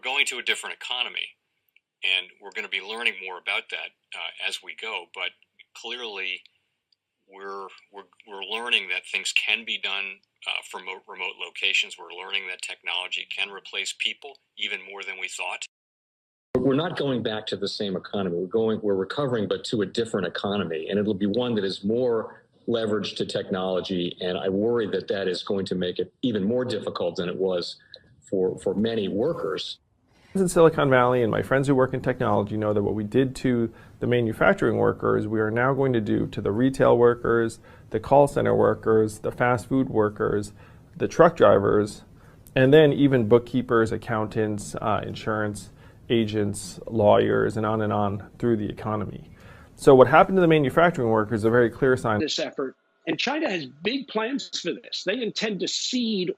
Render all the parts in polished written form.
going to a different economy, and we're going to be learning more about that as we go. But clearly, we're learning that things can be done from remote locations. We're learning that technology can replace people even more than we thought. We're not going back to the same economy. We're recovering, but to a different economy, and it'll be one that is more leveraged to technology. And I worry that that is going to make it even more difficult than it was for many workers. In Silicon Valley, and my friends who work in technology know that what we did to the manufacturing workers, we are now going to do to the retail workers, the call center workers, the fast food workers, the truck drivers, and then even bookkeepers, accountants, insurance agents, lawyers, and on through the economy. So what happened to the manufacturing workers is a very clear sign. This effort, and China has big plans for this. They intend to seed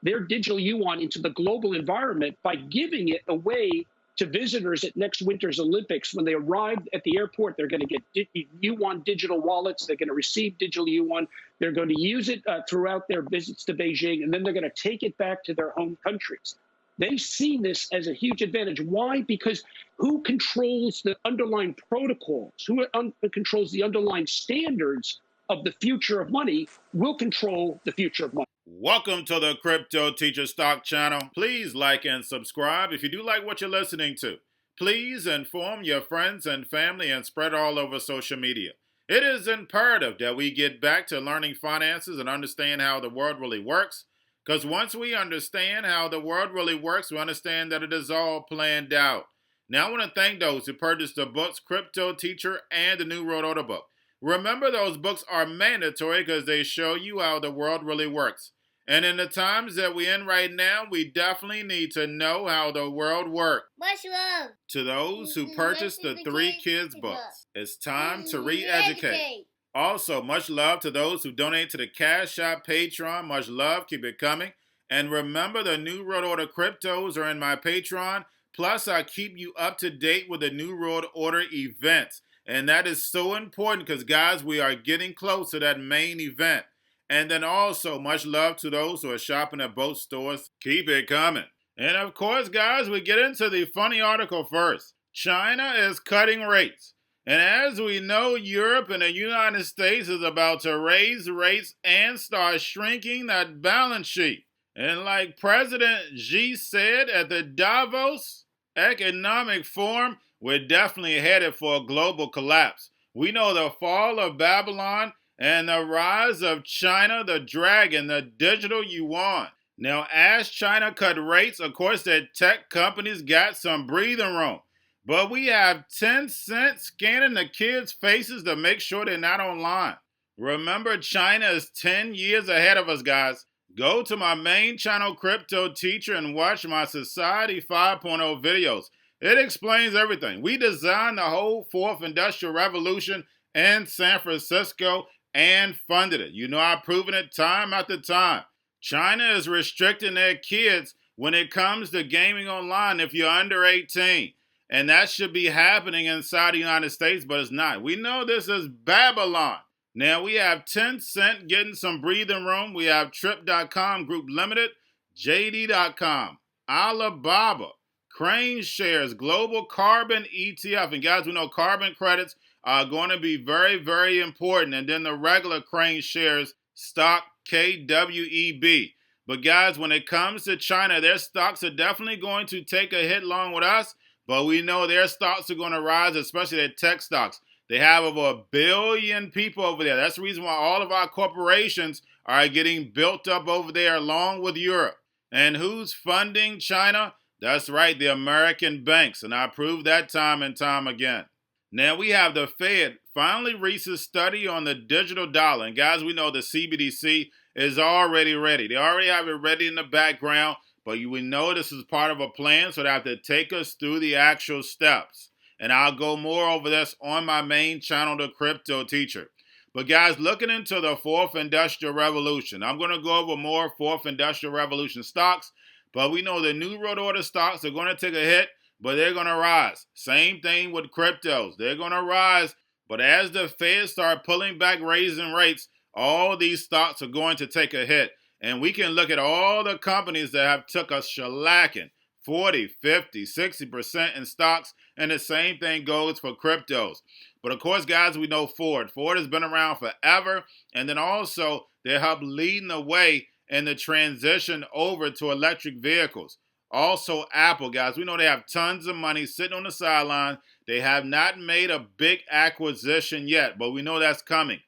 their digital yuan into the global environment by giving it away to visitors at next winter's Olympics. When they arrive at the airport, they're going to get yuan digital wallets. They're going to receive digital yuan. They're going to use it throughout their visits to Beijing, and then they're going to take it back to their home countries. They see this as a huge advantage. Why? Because who controls the underlying protocols, who controls the underlying standards of the future of money will control the future of money. Welcome to the Crypto Teacher Stock Channel. Please like and subscribe if you do like what you're listening to. Please inform your friends and family and spread all over social media. It is imperative that we get back to learning finances and understand how the world really works. Because once we understand how the world really works, we understand that it is all planned out. Now I want to thank those who purchased the books Crypto Teacher and the New World Order book. Remember, those books are mandatory because they show you how the world really works. And in the times that we're in right now, we definitely need to know how the world works. Much love. To those who purchased the Three Kids books, it's time to re-educate. Also, much love to those who donate to the Cash App, Patreon. Much love. Keep it coming. And remember, the New World Order cryptos are in my Patreon. Plus, I keep you up to date with the New World Order events. And that is so important because, guys, we are getting close to that main event. And then also, much love to those who are shopping at both stores. Keep it coming. And of course, guys, we get into the funny article first. China is cutting rates. And as we know, Europe and the United States is about to raise rates and start shrinking that balance sheet. And like President Xi said at the Davos Economic Forum, we're definitely headed for a global collapse. We know the fall of Babylon and the rise of China, the dragon, the digital yuan. Now, as China cut rates, of course, the tech companies got some breathing room. But we have Tencent scanning the kids' faces to make sure they're not online. Remember, China is 10 years ahead of us, guys. Go to my main channel, Crypto Teacher, and watch my Society 5.0 videos. It explains everything. We designed the whole fourth industrial revolution in San Francisco and funded it. You know, I've proven it time after time. China is restricting their kids when it comes to gaming online if you're under 18. And that should be happening inside the United States, but it's not. We know this is Babylon. Now we have Tencent getting some breathing room. We have Trip.com Group Limited, JD.com, Alibaba, Crane Shares, Global Carbon ETF. And guys, we know carbon credits are going to be very, very important. And then the regular Crane Shares stock, KWEB. But guys, when it comes to China, their stocks are definitely going to take a hit along with us. But we know their stocks are going to rise, especially their tech stocks. They have over 1 billion people over there. That's the reason why all of our corporations are getting built up over there along with Europe. And who's funding China? That's right, the American banks. And I proved that time and time again. Now we have the Fed finally released a study on the digital dollar. And guys, we know the CBDC is already ready. They already have it ready in the background. But we know this is part of a plan, so they have to take us through the actual steps. And I'll go more over this on my main channel, The Crypto Teacher. But guys, looking into the fourth industrial revolution, I'm going to go over more fourth industrial revolution stocks. But we know the New World Order stocks are going to take a hit, but they're going to rise. Same thing with cryptos. They're going to rise. But as the Fed start pulling back, raising rates, all these stocks are going to take a hit. And we can look at all the companies that have took us shellacking. 40, 50, 60% in stocks, and the same thing goes for cryptos. But of course, guys, we know Ford. Ford has been around forever, and then also they help leading the way in the transition over to electric vehicles. Also, Apple, guys, we know they have tons of money sitting on the sideline. They have not made a big acquisition yet, but we know that's coming.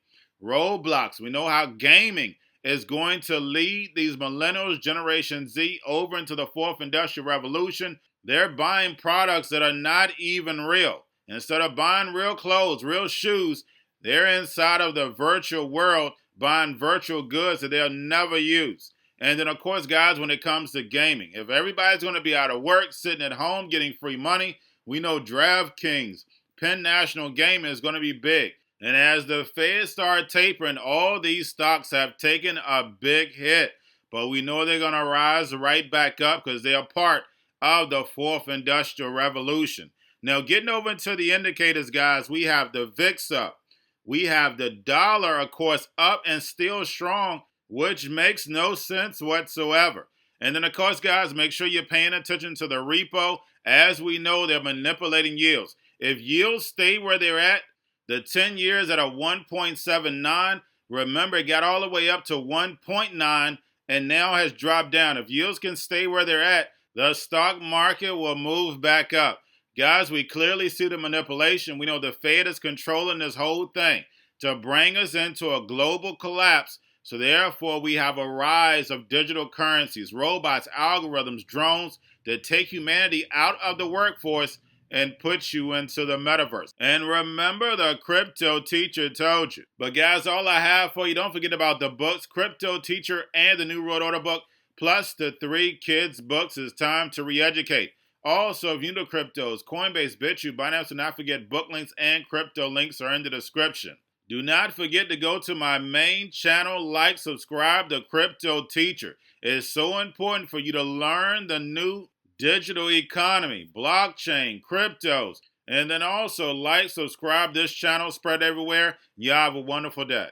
Roblox, we know how gaming is going to lead these millennials, Generation Z, over into the fourth industrial revolution. They're buying products that are not even real. Instead of buying real clothes, real shoes, they're inside of the virtual world buying virtual goods that they'll never use. And then, of course, guys, when it comes to gaming, if everybody's going to be out of work, sitting at home, getting free money, we know DraftKings, Penn National Gaming is going to be big. And as the Fed start tapering, all these stocks have taken a big hit. But we know they're going to rise right back up because they are part of the fourth industrial revolution. Now, getting over into the indicators, guys, we have the VIX up. We have the dollar, of course, up and still strong, which makes no sense whatsoever. And then, of course, guys, make sure you're paying attention to the repo. As we know, they're manipulating yields. If yields stay where they're at, the 10 years at a 1.79, remember, it got all the way up to 1.9 and now has dropped down. If yields can stay where they're at, the stock market will move back up. Guys, we clearly see the manipulation. We know the Fed is controlling this whole thing to bring us into a global collapse. So therefore, we have a rise of digital currencies, robots, algorithms, drones that take humanity out of the workforce and put you into the metaverse. And remember, the crypto teacher told you. But guys, all I have for you, don't forget about the books, Crypto Teacher and the New World Order book, plus the 3 kids books. It's time to re-educate. Also, if you're into cryptos, Coinbase, BitChute, Binance, do not forget book links and crypto links are in the description. Do not forget to go to my main channel, like, subscribe to Crypto Teacher. It's so important for you to learn the new digital economy, blockchain, cryptos, and then also like, subscribe this channel, spread everywhere. Y'all have a wonderful day.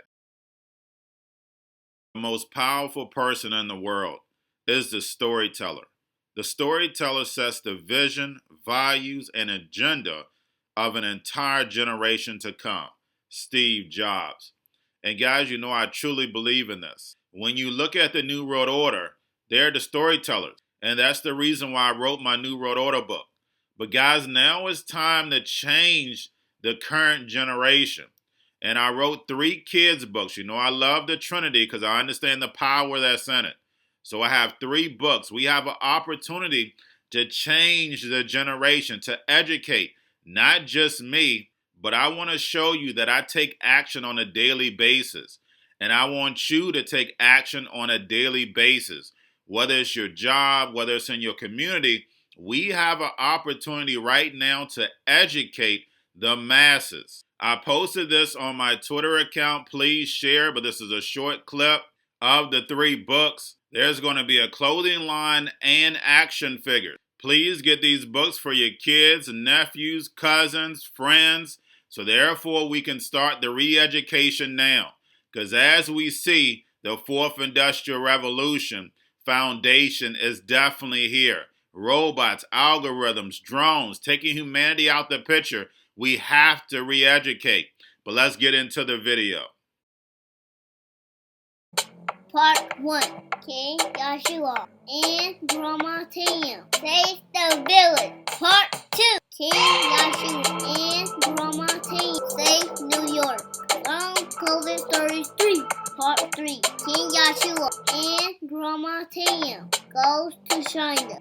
The most powerful person in the world is the storyteller. The storyteller sets the vision, values, and agenda of an entire generation to come. Steve Jobs. And guys, you know I truly believe in this. When you look at the New World Order, they're the storytellers. And that's the reason why I wrote my New World Order book. But guys, now it's time to change the current generation. And I wrote 3 kids books. You know I love the Trinity because I understand the power that's in it. So I have 3 books. We have an opportunity to change the generation, to educate, not just me, but I want to show you that I take action on a daily basis. And I want you to take action on a daily basis. Whether it's your job, whether it's in your community, we have an opportunity right now to educate the masses. I posted this on my Twitter account. Please share, but this is a short clip of the 3 books. There's going to be a clothing line and action figures. Please get these books for your kids, nephews, cousins, friends, so therefore we can start the re-education now. Because as we see, the fourth industrial revolution foundation is definitely here. Robots, algorithms, drones, taking humanity out the picture. We have to re-educate. But let's get into the video. Part 1. King Joshua and Grandma Tam save the village. Part 2. King Joshua and Grandma Tam save New York. From COVID Stories 3. Part 3. King Joshua and Grandma Tam goes to China.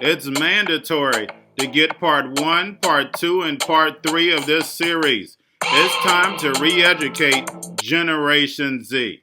It's mandatory to get part 1, part 2, and part 3 of this series. It's time to re-educate Generation Z.